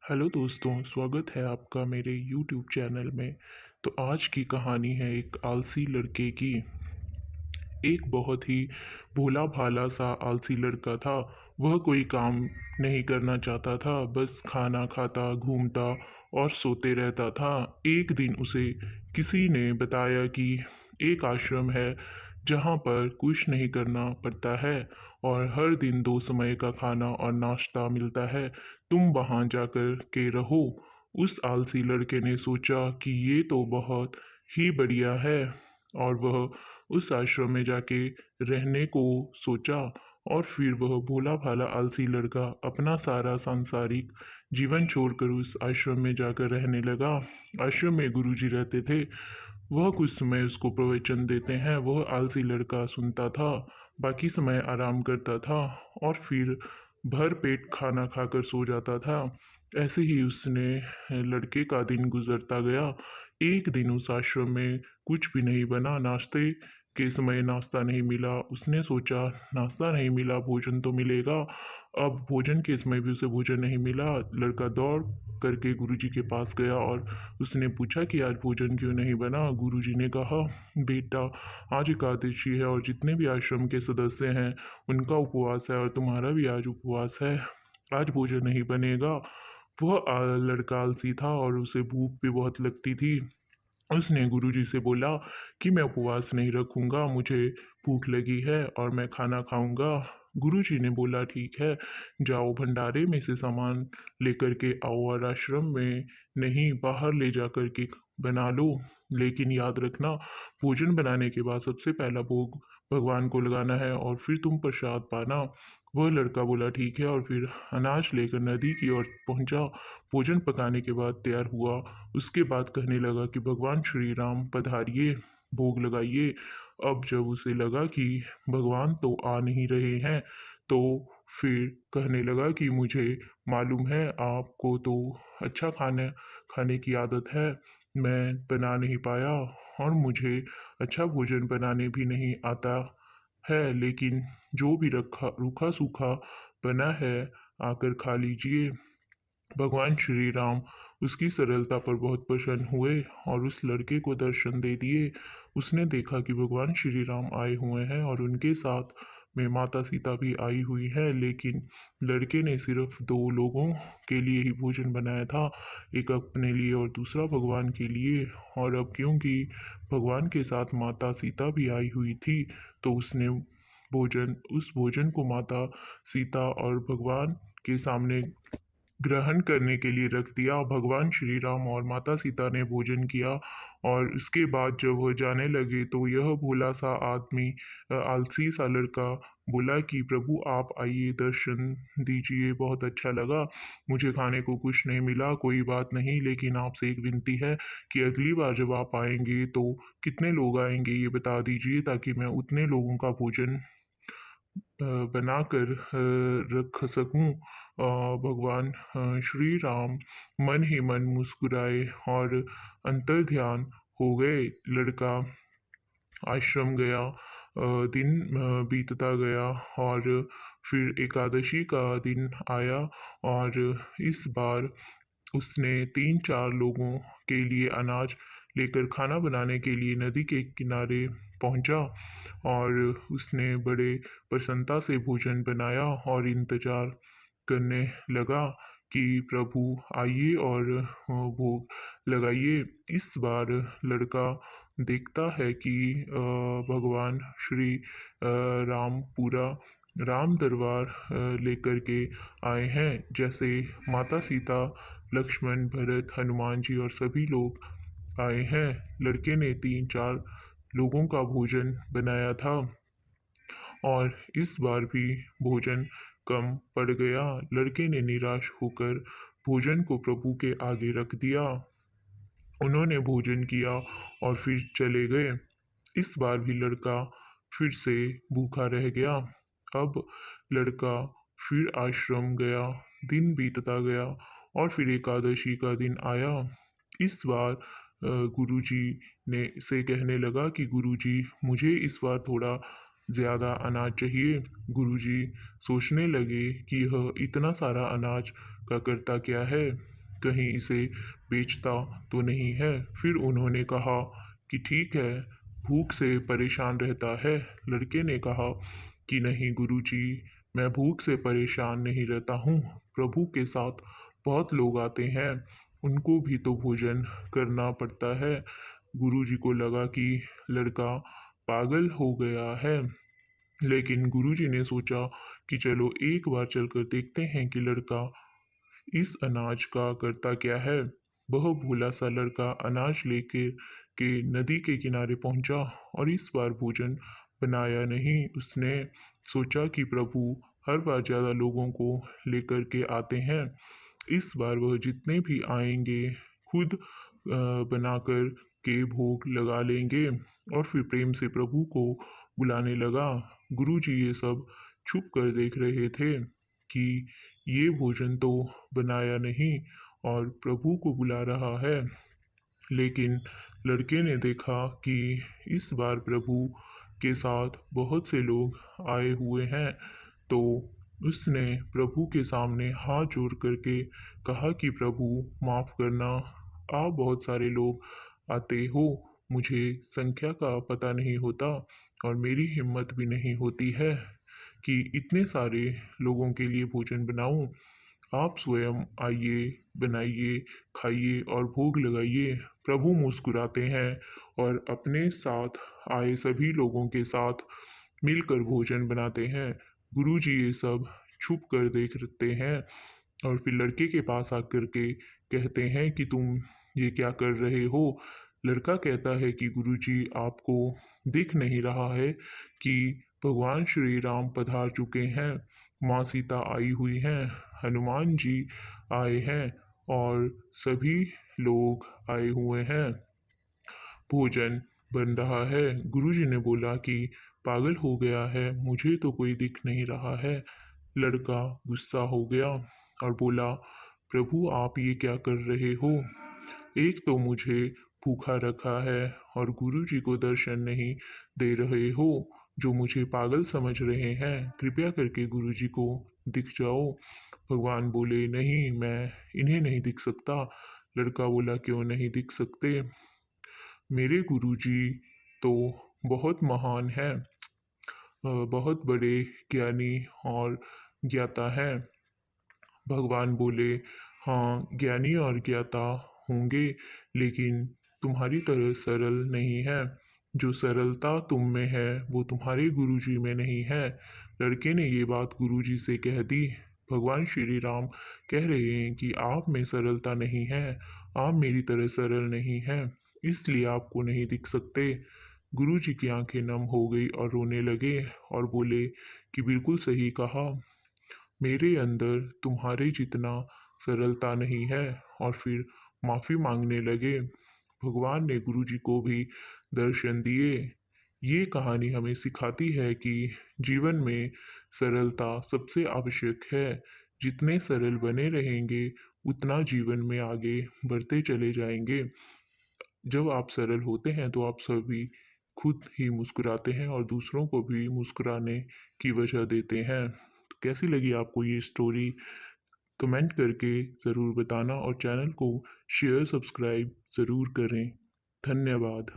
Hello दोस्तों, स्वागत है आपका मेरे यूट्यूब चैनल में। तो आज की कहानी है एक आलसी लड़के की। एक बहुत ही भोला भाला सा आलसी लड़का था। वह कोई काम नहीं करना चाहता था, बस खाना खाता, घूमता और सोते रहता था। एक दिन उसे किसी ने बताया कि एक आश्रम है जहाँ पर कुछ नहीं करना पड़ता है और हर दिन 2 समय का खाना और नाश्ता मिलता है। तुम वहाँ जाकर के रहो। उस आलसी लड़के ने सोचा कि ये तो बहुत ही बढ़िया है और वह उस आश्रम में जाके रहने को सोचा। और फिर वह भोला भाला आलसी लड़का अपना सारा सांसारिक जीवन छोड़कर उस आश्रम में जाकर रहने लगा। आश्रम में गुरुजी रहते थे। वह कुछ समय उसको प्रवचन देते हैं, वह आलसी लड़का सुनता था, बाकी समय आराम करता था और फिर भर पेट खाना खाकर सो जाता था। ऐसे ही उसने लड़के का दिन गुजरता गया। एक दिन उस आश्रम में कुछ भी नहीं बना, नाश्ते के समय नाश्ता नहीं मिला। उसने सोचा नाश्ता नहीं मिला, भोजन तो मिलेगा। अब भोजन के समय भी उसे भोजन नहीं मिला। लड़का दौड़ करके गुरुजी के पास गया और उसने पूछा कि आज भोजन क्यों नहीं बना। गुरुजी ने कहा, बेटा आज एकादशी है और जितने भी आश्रम के सदस्य हैं उनका उपवास है और तुम्हारा भी आज उपवास है। आज भोजन नहीं बनेगा। वह लड़का आलसी था और उसे भूख भी बहुत लगती थी। उसने गुरुजी से बोला कि मैं उपवास नहीं रखूंगा, मुझे भूख लगी है और मैं खाना खाऊंगा। गुरुजी ने बोला ठीक है, जाओ भंडारे में से सामान लेकर के आओ और आश्रम में नहीं बाहर ले जा कर के बना लो। लेकिन याद रखना, भोजन बनाने के बाद सबसे पहला भोग भगवान को लगाना है और फिर तुम प्रसाद पाना। वह लड़का बोला ठीक है और फिर अनाज लेकर नदी की ओर पहुंचा। भोजन पकाने के बाद तैयार हुआ। उसके बाद कहने लगा कि भगवान श्री राम पधारिए, भोग लगाइए। अब जब उसे लगा कि भगवान तो आ नहीं रहे हैं, तो फिर कहने लगा कि मुझे मालूम है आपको तो अच्छा खाना खाने की आदत है, मैं बना नहीं पाया और मुझे अच्छा भोजन बनाने भी नहीं आता है, लेकिन जो भी रखा रूखा सूखा बना है आकर खा लीजिए। भगवान श्री राम उसकी सरलता पर बहुत प्रसन्न हुए और उस लड़के को दर्शन दे दिए। उसने देखा कि भगवान श्री राम आए हुए हैं और उनके साथ में माता सीता भी आई हुई है, लेकिन लड़के ने सिर्फ 2 लोगों के लिए ही भोजन बनाया था, एक अपने लिए और दूसरा भगवान के लिए। और अब क्योंकि भगवान के साथ माता सीता भी आई हुई थी, तो उसने उस भोजन को माता सीता और भगवान के सामने ग्रहण करने के लिए रख दिया। भगवान श्री राम और माता सीता ने भोजन किया और उसके बाद जब वह जाने लगे तो यह भोला सा आदमी, आलसी सा लड़का बोला कि प्रभु आप आइए, दर्शन दीजिए, बहुत अच्छा लगा। मुझे खाने को कुछ नहीं मिला, कोई बात नहीं, लेकिन आपसे एक विनती है कि अगली बार जब आप आएंगे तो कितने लोग आएंगे ये बता दीजिए, ताकि मैं उतने लोगों का भोजन बनाकर रख सकूं। भगवान श्री राम मन ही मन मुस्कुराए और अंतर ध्यान हो गए। लड़का आश्रम गया। दिन बीतता गया और फिर एकादशी का दिन आया और इस बार उसने 3-4 लोगों के लिए अनाज लेकर खाना बनाने के लिए नदी के किनारे पहुंचा और उसने बड़े प्रसन्नता से भोजन बनाया और इंतजार करने लगा कि प्रभु आइए और भोग लगाइए। इस बार लड़का देखता है कि भगवान श्री राम पूरा राम दरबार लेकर के आए हैं। जैसे माता सीता, लक्ष्मण, भरत, हनुमान जी और सभी लोग आए हैं। लड़के ने 3-4 लोगों का भोजन बनाया था और इस बार भी भोजन कम पड़ गया। लड़के ने निराश होकर भोजन को प्रभु के आगे रख दिया। उन्होंने भोजन किया और फिर चले गए। इस बार भी लड़का फिर से भूखा रह गया। अब लड़का फिर आश्रम गया। दिन बीतता गया और फिर एकादशी का दिन आया। इस बार गुरुजी ने से कहने लगा कि गुरुजी मुझे इस बार थोड़ा ज़्यादा अनाज चाहिए। गुरुजी सोचने लगे कि यह इतना सारा अनाज का करता क्या है। कहीं इसे बेचता तो नहीं है। फिर उन्होंने कहा कि ठीक है, भूख से परेशान रहता है। लड़के ने कहा कि नहीं गुरुजी, मैं भूख से परेशान नहीं रहता हूँ। प्रभु के साथ बहुत लोग आते हैं, उनको भी तो भोजन करना पड़ता है। गुरुजी को लगा कि लड़का पागल हो गया है, लेकिन गुरुजी ने सोचा कि चलो एक बार चलकर देखते हैं कि लड़का इस अनाज का करता क्या है। वह भोला सा लड़का अनाज लेकर के नदी के किनारे पहुंचा और इस बार भोजन बनाया नहीं। उसने सोचा कि प्रभु हर बार ज़्यादा लोगों को लेकर के आते हैं, इस बार वह जितने भी आएंगे खुद बनाकर के भोग लगा लेंगे। और फिर प्रेम से प्रभु को बुलाने लगा। गुरुजी ये सब छुप कर देख रहे थे कि ये भोजन तो बनाया नहीं और प्रभु को बुला रहा है। लेकिन लड़के ने देखा कि इस बार प्रभु के साथ बहुत से लोग आए हुए हैं, तो उसने प्रभु के सामने हाथ जोड़ करके कहा कि प्रभु माफ़ करना, आप बहुत सारे लोग आते हो, मुझे संख्या का पता नहीं होता और मेरी हिम्मत भी नहीं होती है कि इतने सारे लोगों के लिए भोजन बनाऊं। आप स्वयं आइए, बनाइए, खाइए और भोग लगाइए। प्रभु मुस्कुराते हैं और अपने साथ आए सभी लोगों के साथ मिलकर भोजन बनाते हैं। गुरुजी ये सब छुप कर देखते हैं और फिर लड़के के पास आकर के कहते हैं कि तुम ये क्या कर रहे हो। लड़का कहता है कि गुरुजी, आपको दिख नहीं रहा है कि भगवान श्री राम पधार चुके हैं, माँ सीता आई हुई हैं, हनुमान जी आए हैं और सभी लोग आए हुए हैं, भोजन बन रहा है। गुरुजी ने बोला कि पागल हो गया है, मुझे तो कोई दिख नहीं रहा है। लड़का गुस्सा हो गया और बोला, प्रभु आप ये क्या कर रहे हो? एक तो मुझे भूखा रखा है और गुरुजी को दर्शन नहीं दे रहे हो, जो मुझे पागल समझ रहे हैं। कृपया करके गुरुजी को दिख जाओ। भगवान बोले, नहीं, मैं इन्हें नहीं दिख सकता। लड़का बोला, क्यों नहीं दिख सकते? मेरे गुरुजी तो बहुत महान हैं, बहुत बड़े ज्ञानी और ज्ञाता हैं। भगवान बोले, हाँ, ज्ञानी और ज्ञाता होंगे, लेकिन तुम्हारी तरह सरल नहीं है। जो सरलता तुम में है वो तुम्हारे गुरुजी में नहीं है। लड़के ने ये बात गुरुजी से कह दी। भगवान श्री राम कह रहे हैं कि आप में सरलता नहीं है, आप मेरी तरह सरल नहीं हैं, इसलिए आपको नहीं दिख सकते। गुरुजी की आंखें नम हो गई और रोने लगे और बोले कि बिल्कुल सही कहा, मेरे अंदर तुम्हारे जितना सरलता नहीं है। और फिर माफ़ी मांगने लगे। भगवान ने गुरुजी को भी दर्शन दिए। ये कहानी हमें सिखाती है कि जीवन में सरलता सबसे आवश्यक है। जितने सरल बने रहेंगे उतना जीवन में आगे बढ़ते चले जाएंगे। जब आप सरल होते हैं तो आप सभी खुद ही मुस्कुराते हैं और दूसरों को भी मुस्कुराने की वजह देते हैं। तो कैसी लगी आपको ये स्टोरी? कमेंट करके ज़रूर बताना और चैनल को शेयर सब्सक्राइब ज़रूर करें। धन्यवाद।